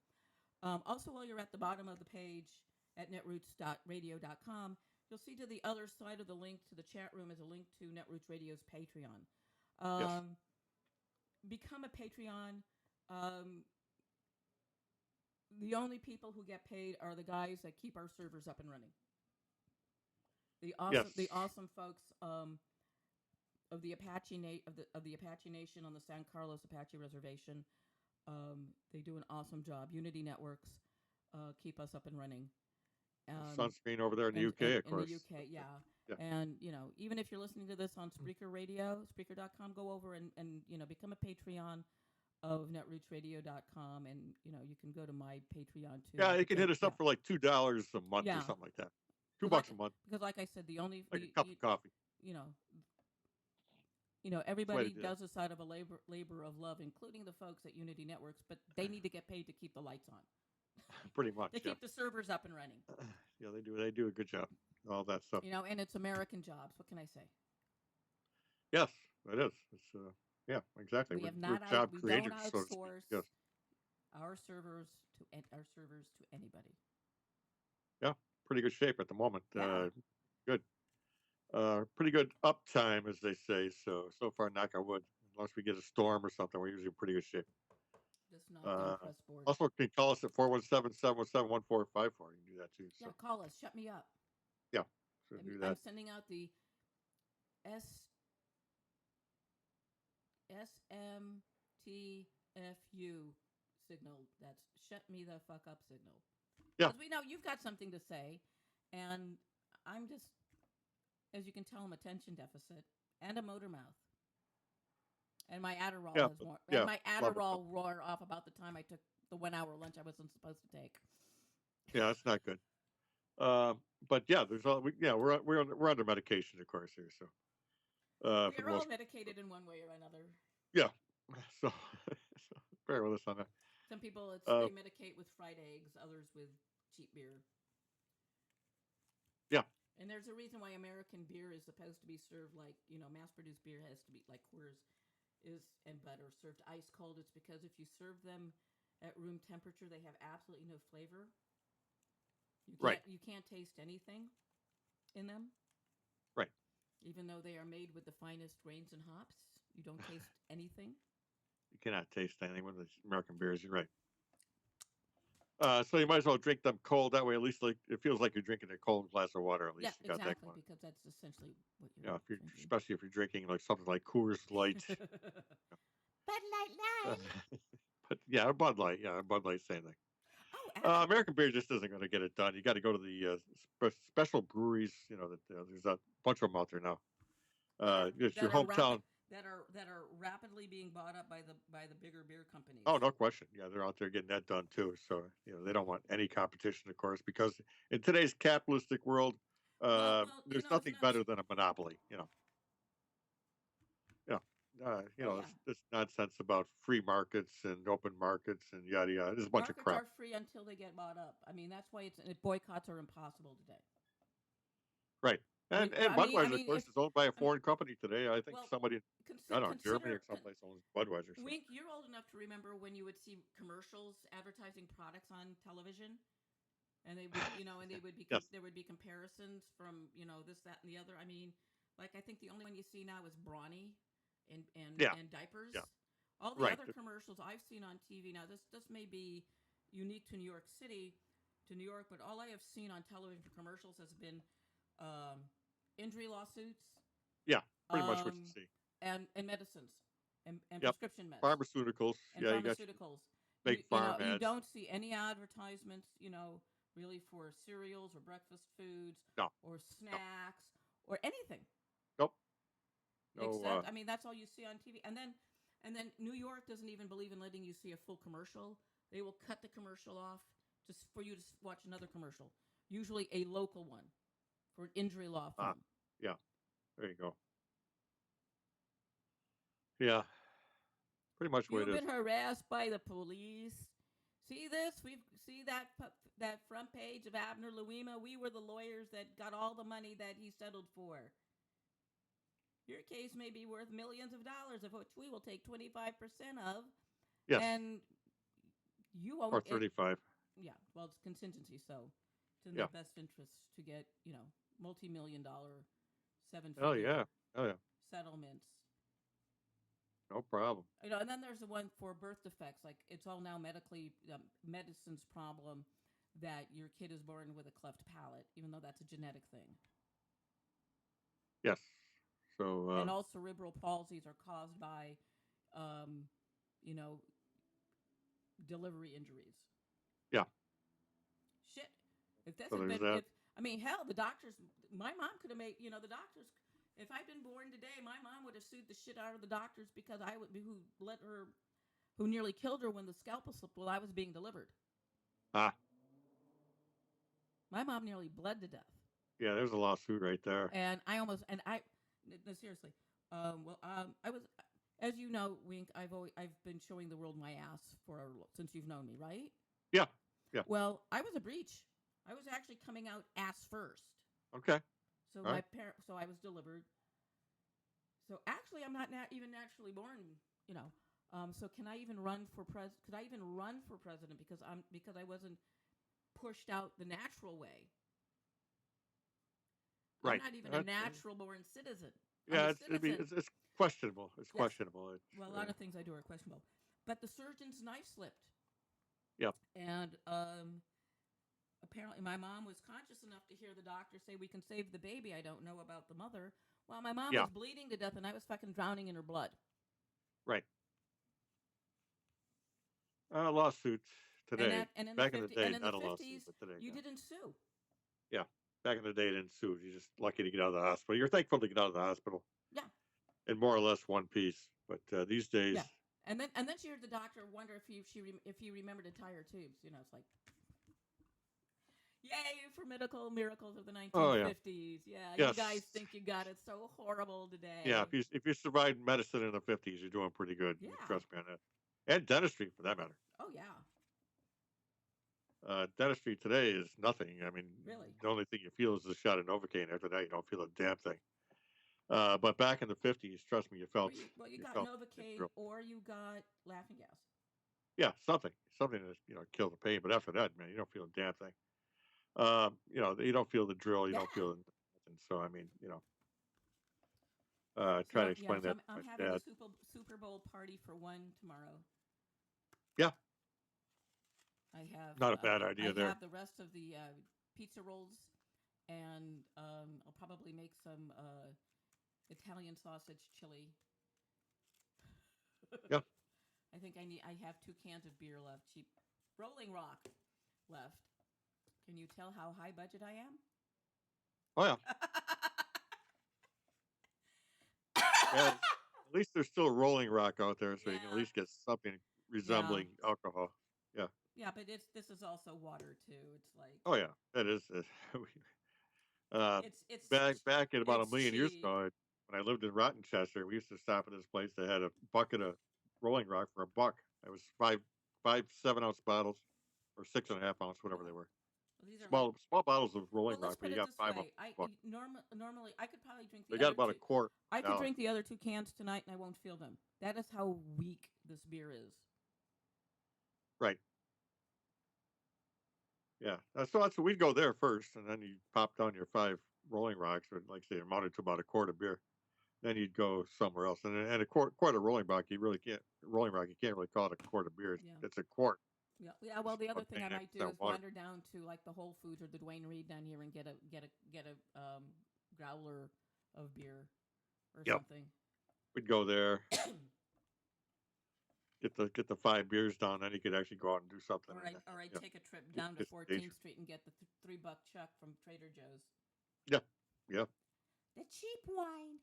Also, while you're at the bottom of the page at netroots.radio.com, you'll see to the other side of the link to the chat room is a link to Netroots Radio's Patreon. Yes. Become a Patreon. The only people who get paid are the guys that keep our servers up and running. Yes. The awesome folks of the Apache Nation on the San Carlos Apache Reservation. They do an awesome job. Unity Networks keep us up and running. Sunscreen over there in the UK, of In the course. UK, yeah. Yeah. And even if you're listening to this on Spreaker Radio, Spreaker.com, go over and become a Patreon of netrootsradio.com, and you can go to my Patreon too. Yeah, you can hit us up for like $2 a month or Yeah. something like that. $2 a month, Because like I said, like a cup of coffee. Everybody do does this out of a labor of love, including the folks at Unity Networks, but they need to get paid to keep the lights on. Pretty much. They Yeah. keep the servers up and running. Yeah, they do. They do a good job. All that stuff. And it's American jobs. What can I say? Yes, it is. It's yeah, exactly. We We're job we creators, don't so to speak. outsource Yes. our servers to anybody. Yeah, pretty good shape at the moment. Yeah. Good. Pretty good uptime, as they say. So far, knock on wood. Unless we get a storm or something, we're usually in pretty good shape. Just knocked on press board. Also, can you call us at 417-717-1454. You can do that too. So. Yeah, call us. Shut me up. Yeah, so do that. I'm sending out the SMTFU signal. That's shut me the fuck up signal. Yeah. Because we know you've got something to say, and I'm just, as you can tell, I'm attention deficit and a motor mouth. And my Adderall has more. And my Adderall wore off about the time I took the 1 hour lunch I wasn't supposed to take. Yeah, that's not good. But yeah, there's all. We're under medication, of course, here. So We for are the all most. medicated in one way or another. Yeah. So, so bear with us on that. Some people Uh, they medicate with fried eggs, others with cheap beer. yeah. And there's a reason why American beer is supposed to be served like, mass-produced beer has to be like Coors is and butter served ice cold. It's because if you serve them at room temperature, they have absolutely no flavor. Right. You can't taste anything in them, Right. even though they are made with the finest grains and hops. You don't taste anything. You cannot taste anything with the American beers. You're right. So you might as well drink them cold. That way, at least like it feels like you're drinking a cold glass of water. At Yeah, least you got that exactly, going. because that's essentially what you're Yeah. If you're, drinking. especially if you're drinking like something like Coors Light. Bud Light Lime. But yeah, a Bud Light. Yeah, a Bud Light, same thing. Oh, actually, American beer just isn't going to get it done. You got to go to the special breweries. That there's a bunch of them out there now. It's your that are hometown. rapidly being bought up by the bigger beer companies. Oh, no question. Yeah, they're out there getting that done too. So they don't want any competition, of course, because in today's capitalistic world, there's it's nothing not. better than a monopoly. Yeah. Oh yeah, this nonsense about free markets and open markets and yada yada. There's a bunch of markets crap. are free until they get bought up. I mean, that's why boycotts are impossible today. Right. And Budweiser, of course, If is owned by a I mean, foreign company today. I think well, somebody, I don't know, Germany consider or someplace owns Budweiser. So Wink, you're old enough to remember when you would see commercials advertising products on television, and they would, and they would be yes, there would be comparisons from this, that, and the other. I mean, like I think the only one you see now is Brawny, yeah, and diapers. yeah, All the right. other commercials I've seen on TV now, this may be unique to New York City, but all I have seen on television for commercials has been injury lawsuits, Yeah, pretty much what you see. and medicines and Yep. prescription meds Pharmaceuticals. and Yeah, you got pharmaceuticals. big farm You ads. don't see any advertisements, really for cereals or breakfast foods No, or no, snacks or anything. nope. No, Except, I mean, that's all you see on TV. And then New York doesn't even believe in letting you see a full commercial. They will cut the commercial off just for you to watch another commercial, usually a local one for an injury law firm. Yeah, there you go. Yeah, pretty much the way it You've is. been harassed by the police. See this? We see that front page of Abner Louima. We were the lawyers that got all the money that he settled for. Your case may be worth millions of dollars, of which we will take 25% of. Yes. And you won't. Or 35. Yeah. Well, it's contingency, so it's in Yeah. their best interest to get multi-million-dollar, seven-figure Oh yeah. Oh yeah. settlements. No problem. And then there's the one for birth defects. Like it's all now medicine's problem that your kid is born with a cleft palate, even though that's a genetic thing. Yes. So. And all cerebral palsies are caused by, you know, delivery injuries. Yeah. Shit. If this So had there's been, that. hell, the doctors. My mom could have made. The doctors. If I'd been born today, my mom would have sued the shit out of the doctors because who nearly killed her when the scalpel slipped while I was being delivered. Ah. My mom nearly bled to death. Yeah, there's a lawsuit right there. And no, seriously. I was, as you know, Wink. I've been showing the world my ass since you've known me, right? Yeah. Yeah. Well, I was a breech. I was actually coming out ass first. Okay. So right. So I was delivered. So actually, I'm not even naturally born. So can I even run for Could I even run for president because I wasn't pushed out the natural way? Right. I'm not even a natural born citizen. Yeah, it's questionable. It's questionable. Well, a lot of things I do are questionable. But the surgeon's knife slipped. Yep. And apparently my mom was conscious enough to hear the doctor say we can save the baby. I don't know about the mother. Well, my mom was bleeding to death and I was fucking drowning in her blood. Right. Lawsuit today. Back in the day, not a lawsuit, but today. You didn't sue. Yeah. Back in the day, didn't sue. You're just lucky to get out of the hospital. You're thankful to get out of the hospital. Yeah. In more or less one piece. But these days. Yeah. And then she heard the doctor wonder if he remembered entire tubes. It's like, yay, you for medical miracles of the Oh yeah, 1950s. Yeah, you yes, guys think you got it so horrible yeah. today. If you survived medicine in the 50s, you're doing pretty good. Yeah. Trust me on that. And dentistry, for that matter. Oh yeah. Dentistry today is nothing. I mean, Really. the only thing you feel is a shot of Novocaine. After that, you don't feel a damn thing. But back in the 50s, trust me, you felt Well, you you got felt Novocaine real. or you got laughing gas. Yeah, something to kill the pain. But after that, man, you don't feel a damn thing. You don't feel the drill. You Yeah. don't feel nothing. So I mean, try to So yeah, explain so that to I'm my having a dad. Super Bowl party for one tomorrow. Yeah, I have not a bad idea there. the rest of the pizza rolls, and I'll probably make some Italian sausage chili. Yeah. I think I have 2 cans of beer left. Cheap Rolling Rock left. Can you tell how high budget I am? Oh yeah. Yeah. At least there's still Rolling Rock out there, so you can at Yeah. least get something Yeah. resembling alcohol. Yeah. Yeah, but this is also water too. It's like Oh yeah. That is. Uh, it's it's back at about a it's million years cheap. ago, when I lived in Rottenchester, we used to stop at this place that had a bucket of Rolling Rock for $1. It was five 7-ounce bottles, or 6.5 ounce, whatever they Well, were. these are like Small bottles of Rolling well. Let's Rock, but put you it got this five of them way. I for $1. normally I could probably drink They the got other about a two. quart I a could gallon. drink the other 2 cans tonight and I won't feel them. That is how weak this beer is. Right. Yeah. So we'd go there first, and then you pop down your 5 Rolling Rocks, or like I say, amounted to about a quart of beer. Then you'd go somewhere else, and a quart of Rolling Rock. You can't really call it a quart of beer. Yeah. It's a quart. Yeah. Well, the other About thing I might do 99% is water. wander down to like the Whole Foods or the Dwayne Reed down here and get a growler of beer or Yep. something. We'd go there, get the 5 beers down, then you could actually go out and do something. And, Or I yeah, take a trip down to disengage. 14th Street and get the $3 chuck from Trader Joe's. Yeah. Yeah. The cheap wine.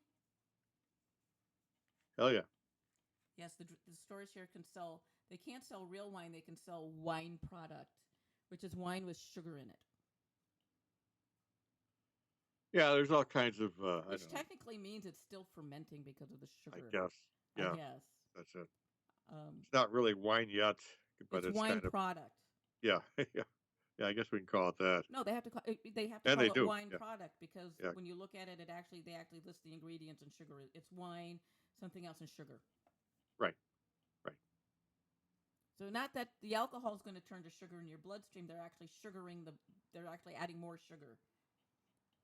Hell yeah. Yes, the stores here can sell. They can't sell real wine. They can sell wine product, which is wine with sugar in it. Yeah. There's all kinds of I Which don't know. technically means it's still fermenting because of the I sugar. guess. I Yeah. guess. That's it. Um, It's not really wine yet, but it's it's wine kind of, product. yeah. Yeah. Yeah. I guess we can call it that. No, they have to And they call it do. wine Yeah. product because Yeah. when you look at it, they actually list the ingredients and sugar. It's wine, something else, and sugar. Right. Right. So not that the alcohol is going to turn to sugar in your bloodstream. They're actually sugaring the. They're actually adding more sugar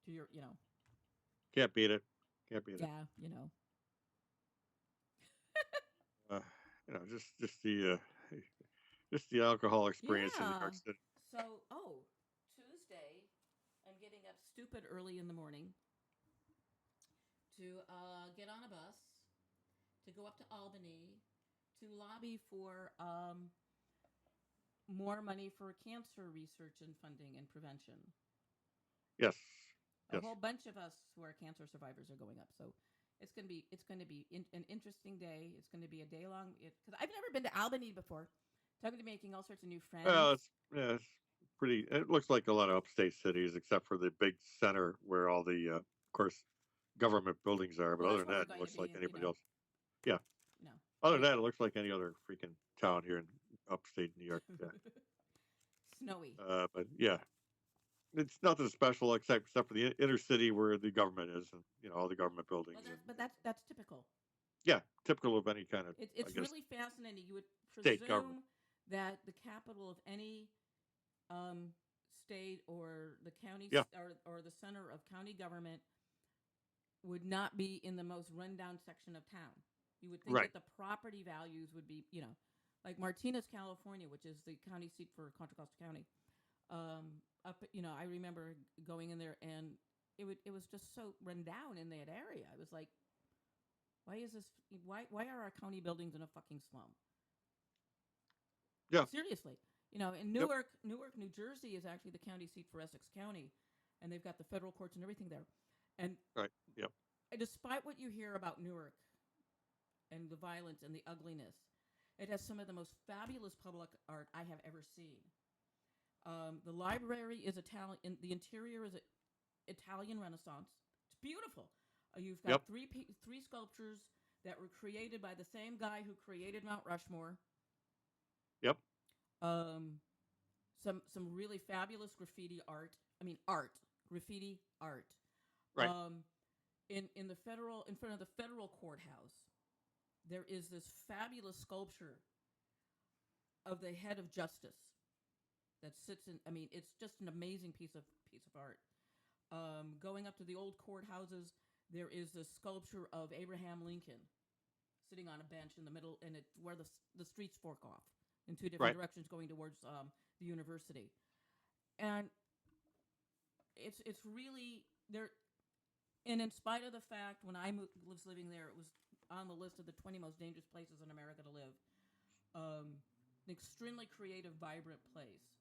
to your. Can't beat it. Can't beat it. Yeah. Uh, just the alcohol experience in New Yeah. York City. So, Tuesday, I'm getting up stupid early in the morning to get on a bus to go up to Albany to lobby for more money for cancer research and funding and prevention. Yes. A Yes. whole bunch of us who are cancer survivors are going up. So it's going to be an interesting day. It's going to be a day long. Because I've never been to Albany before. So I'm going to be making all sorts of new friends. Well, it's pretty. It looks like a lot of upstate cities, except for the big center where all the, of course, government buildings are. But Well, other that's than where we're that, it going to looks like be. anybody else. Yeah. You know. Other than that, it looks like any other freaking town here in upstate New York. Yeah. Snowy. But yeah, it's nothing special except for the inner city where the government is, and all the government buildings. But that's typical. Yeah, typical of any kind of, It's I guess, really fascinating. You would state government. presume that the capital of any state or the county Yeah. or the center of county government would not be in the most rundown section of town. You would think Right. that the property values would be, like Martinez, California, which is the county seat for Contra Costa County. I remember going in there and it was just so run down in that area. I was like, why is this? Why are our county buildings in a fucking slum? Yeah. Seriously, in Newark, New Jersey is actually the county seat for Essex County, and they've got the federal courts and everything there. And Right. Yep. despite what you hear about Newark and the violence and the ugliness, it has some of the most fabulous public art I have ever seen. The library is Italian. The interior is Italian Renaissance. It's beautiful. You've got Yep. three sculptures that were created by the same guy who created Mount Rushmore. Yep. Um, some really fabulous graffiti art. I mean, graffiti art. Right. Um, in front of the federal courthouse, there is this fabulous sculpture of the head of justice that sits in. I mean, it's just an amazing piece of art. Going up to the old courthouses, there is this sculpture of Abraham Lincoln sitting on a bench in the middle, and it's where the streets fork off in two different Right. directions going towards the university. And it's really there. And in spite of the fact, when I was living there, it was on the list of the 20 most dangerous places in America to live. An extremely creative, vibrant place.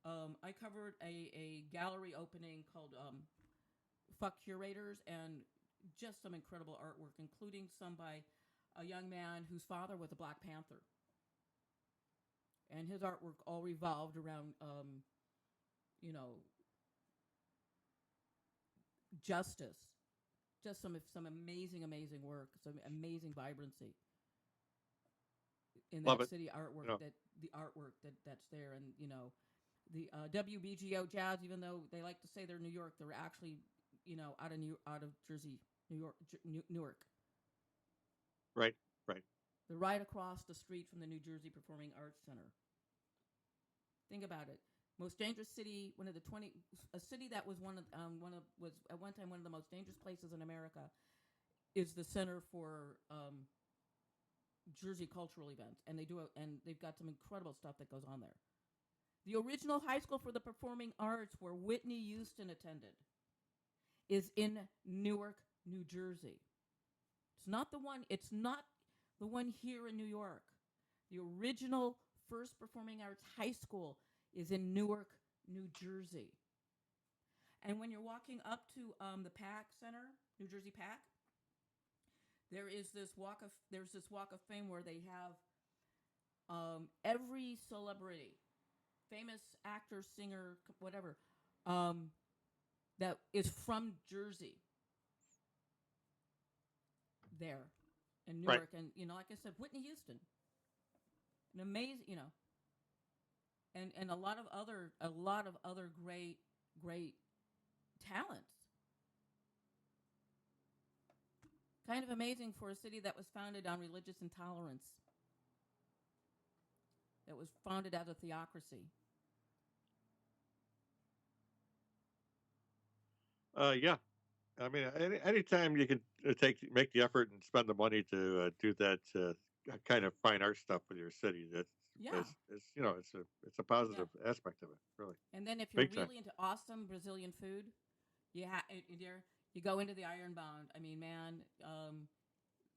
I covered a gallery opening called Fuck Curators, and just some incredible artwork, including some by a young man whose father was a Black Panther. And his artwork all revolved around, you know, justice. Just some amazing, amazing work, some amazing vibrancy in Love that it. city artwork. You know. That's there, and the WBGO Jazz, even though they like to say they're New York, they're actually out of Jersey, Newark. Right. Right. They're right across the street from the New Jersey Performing Arts Center. Think about it. Most dangerous city, a city that was was at one time one of the most dangerous places in America, is the center for Jersey cultural events, and they've got some incredible stuff that goes on there. The original high school for the performing arts, where Whitney Houston attended, is in Newark, New Jersey. It's not the one here in New York. The original first performing arts high school is in Newark, New Jersey. And when you're walking up to the PAC Center, New Jersey PAC, there's this walk of fame where they have every celebrity, famous actor, singer, whatever, that is from Jersey there in Right. Newark. And like I said, Whitney Houston, an amazing, and a lot of other great talents. Kind of amazing for a city that was founded on religious intolerance, that was founded as a theocracy. Yeah. I mean, anytime you can make the effort and spend the money to do that kind of fine art stuff with your city, Yeah, it's a yeah. positive aspect of it, really, And then if you're big time. really into awesome Brazilian food, you go into the Ironbound. I mean, man,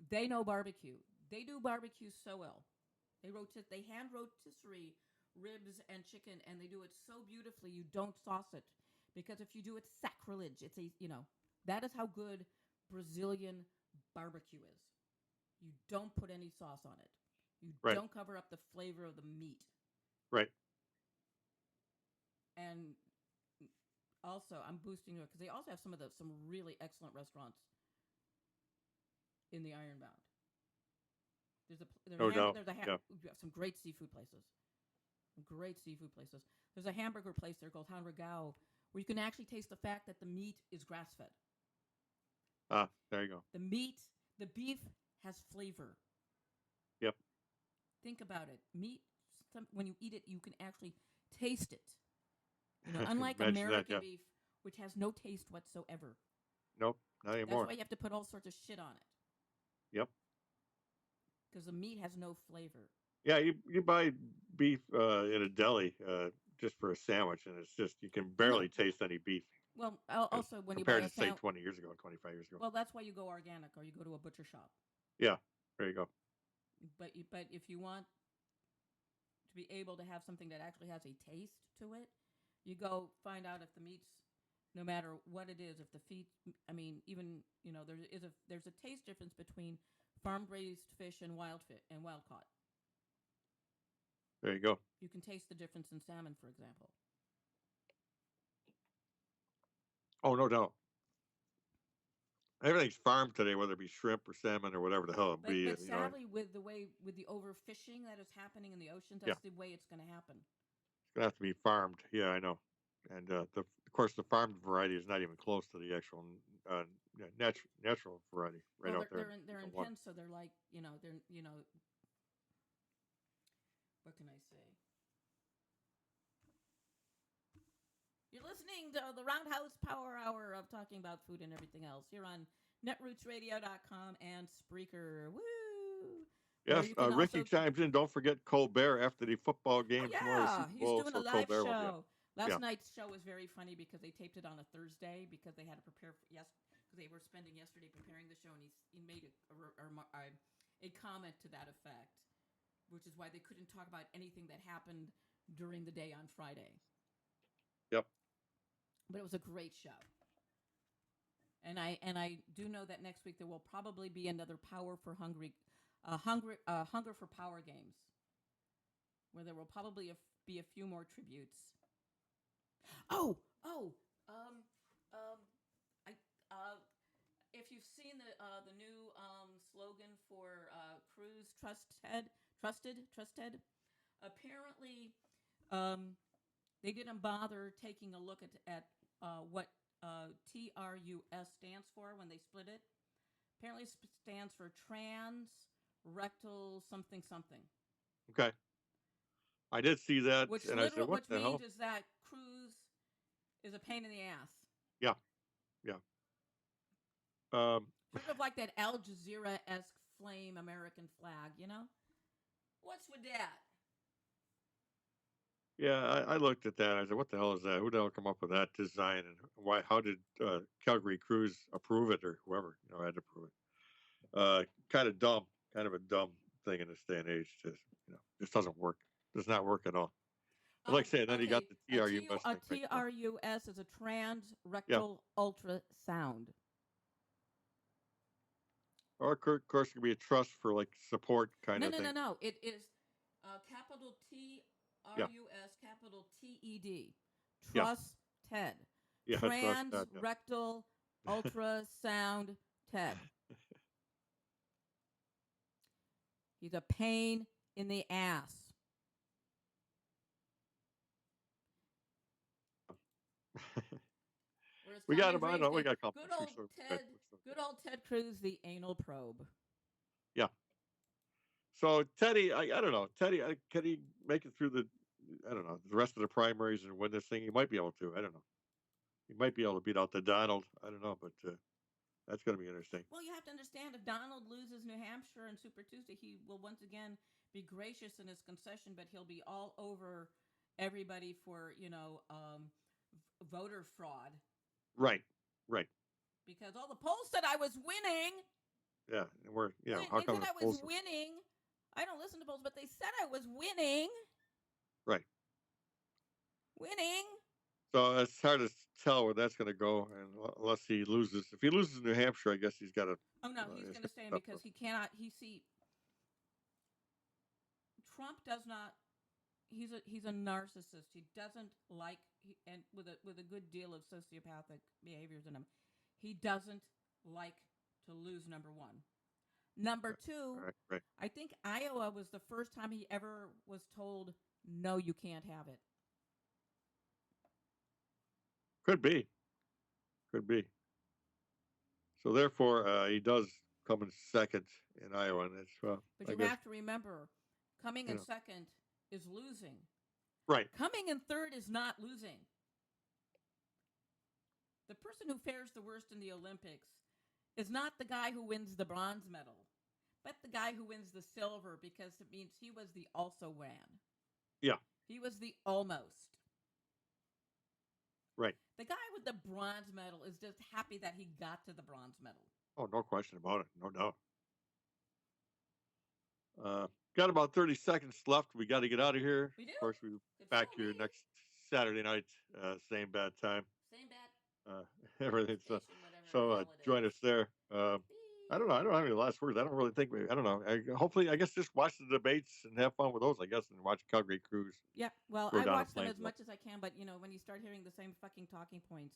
they know barbecue. They do barbecue so well. They hand rotisserie ribs and chicken, and they do it so beautifully. You don't sauce it, because if you do, it's sacrilege. That is how good Brazilian barbecue is. You don't put any sauce on it. You Right. don't cover up the flavor of the meat. Right. And also, I'm boosting it because they also have some really excellent restaurants in the Ironbound. No doubt. Yeah. We have some great seafood places. Great seafood places. There's a hamburger place there called Hanragao, where you can actually taste the fact that the meat is grass fed. Ah, there you go. The beef has flavor. Yep. Think about it. Meat, when you eat it, you can actually taste it. Unlike Imagine that. American Yeah. beef, which has no taste whatsoever. Nope. Not That's anymore. why you have to put all sorts of shit on it. Yep. Because the meat has no flavor. Yeah. You buy beef in a deli just for a sandwich, and it's just you can barely taste any beef. Well, also when you buy Compared a to say sandwich. 20 years ago, 25 years ago. Well, that's why you go organic, or you go to a butcher shop. Yeah. There you go. But if you want to be able to have something that actually has a taste to it, you go find out if the meat's, no matter what it is, if the feet, I mean, even there's a taste difference between farm raised fish and wild caught. There you go. You can taste the difference in salmon, for example. Oh, no doubt. Everything's farmed today, whether it be shrimp or salmon or whatever the hell it But be. but sadly, with the overfishing that is happening in the oceans, Yeah, that's the way it's going to happen. it's gonna have to be farmed. Yeah, I know. And of course, the farmed variety is not even close to the actual natural variety right Well, out there they're in the in water. pens, so they're like they're what can I say? You're listening to the Roundhouse Power Hour of talking about food and everything else. You're on netrootsradio.com and Spreaker. Woo! Where Yes, you can Ricky also. chimes in. Don't forget Colbert after the football Oh, game tomorrow, the yeah. Super He's Bowl. doing a So live Colbert will be on. show. Last Yeah, night's show was very funny because they taped it on a Thursday because they had to prepare for, yes, because they were spending yesterday preparing the show, and he made a comment to that effect, which is why they couldn't talk about anything that happened during the day on Friday. yep. But it was a great show. And I do know that next week there will probably be another Power for Hungry, Hunger for Power games, where there will probably be a few more tributes. Oh, um, I if you've seen the new slogan for Cruise Trusted, apparently they didn't bother taking a look at what TRUS stands for when they split it. Apparently, it stands for trans rectal something something. Okay. I did see that, and I said, "What Which the means hell?" is that cruise is a pain in the ass. Yeah, yeah. Um, Sort of like that Al Jazeera esque flame American flag, you know? What's with that? yeah. I looked at that. I said, "What the hell is that? Who the hell come up with that design? And why? How did Calgary Cruise approve it, or whoever had to approve it?" Kind of dumb. Kind of a dumb thing in this day and age. Just doesn't work. Does not work at all. But like I Oh, said, then you got okay. the TRUS thing right there. TRUS is a Yeah. transrectal ultrasound. Or of course, it could be a trust for like support kind No, of no, no, thing. no. It is capital Yeah. TRUS, capital TED. Yeah. Trusted. Yeah. Trust that. Yeah. Transrectal ultrasound TED. He's a pain in the ass. Whereas We got Common him. I Dreams know. We get got a couple. We're so good. We're so Good old Ted Cruz, the anal probe. Yeah. So Teddy, I don't know. Teddy, can he make it through I don't know, the rest of the primaries and win this thing? He might be able to. I don't know. He might be able to beat out the Donald. I don't know, but that's going to be interesting. Well, you have to understand if Donald loses New Hampshire and Super Tuesday, he will once again be gracious in his concession, but he'll be all over everybody for voter fraud. Right. Right. Because all the polls said I was winning. Yeah. And how They come said the I was polls? winning. I don't listen to polls, but they said I was winning. Right. Winning. So it's hard to tell where that's going to go, and unless he loses. If he loses New Hampshire, I guess he's got to. Oh no, he's going to stay in tough because road. he cannot. Trump does not. He's a narcissist. He doesn't like and with a good deal of sociopathic behaviors in him. He doesn't like to lose. Number one. Number two, Right. I think Iowa was the first time he ever was told, "No, you can't have it." Could be. Could be. So therefore, he does come in second in Iowa, and it's But I you guess have to remember, coming in second is losing. right. Coming in third is not losing. The person who fares the worst in the Olympics is not the guy who wins the bronze medal, but the guy who wins the silver because it means he was the also ran. Yeah. He was the almost. Right. The guy with the bronze medal is just happy that he got to the bronze medal. Oh, no question about it. No doubt. Got about 30 seconds left. We got to get out of here. We do? Of course, we'll Good back for here me. next Saturday night, same bad time. Same bad. Everything. Station, whatever So the hell it join is. us there. I don't know. I don't have any last words. I don't really think. I don't know. Hopefully, I guess just watch the debates and have fun with those. I guess and watch Calgary Cruise. Yeah, well, Go I down watch them flames as up. much as I can, but when you start hearing the same fucking talking points,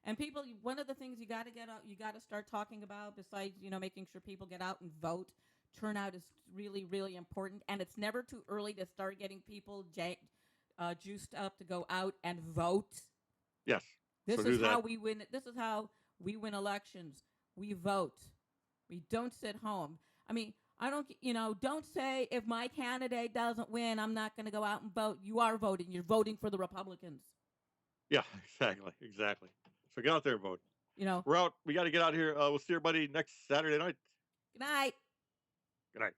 And people, one of the things you got to get out, you got to start talking about, besides making sure people get out and vote. Turnout is really, really important, and it's never too early to start getting people juiced up to go out and vote. Yes. So This do is how that. we win. This is how we win elections. We vote. We don't sit home. I mean, I don't. Don't say if my candidate doesn't win, I'm not going to go out and vote. You are voting. You're voting for the Republicans. Yeah, exactly. So get out there and vote. You know. We're out. We got to get out here. We'll see everybody next Saturday night. Good night. Good night.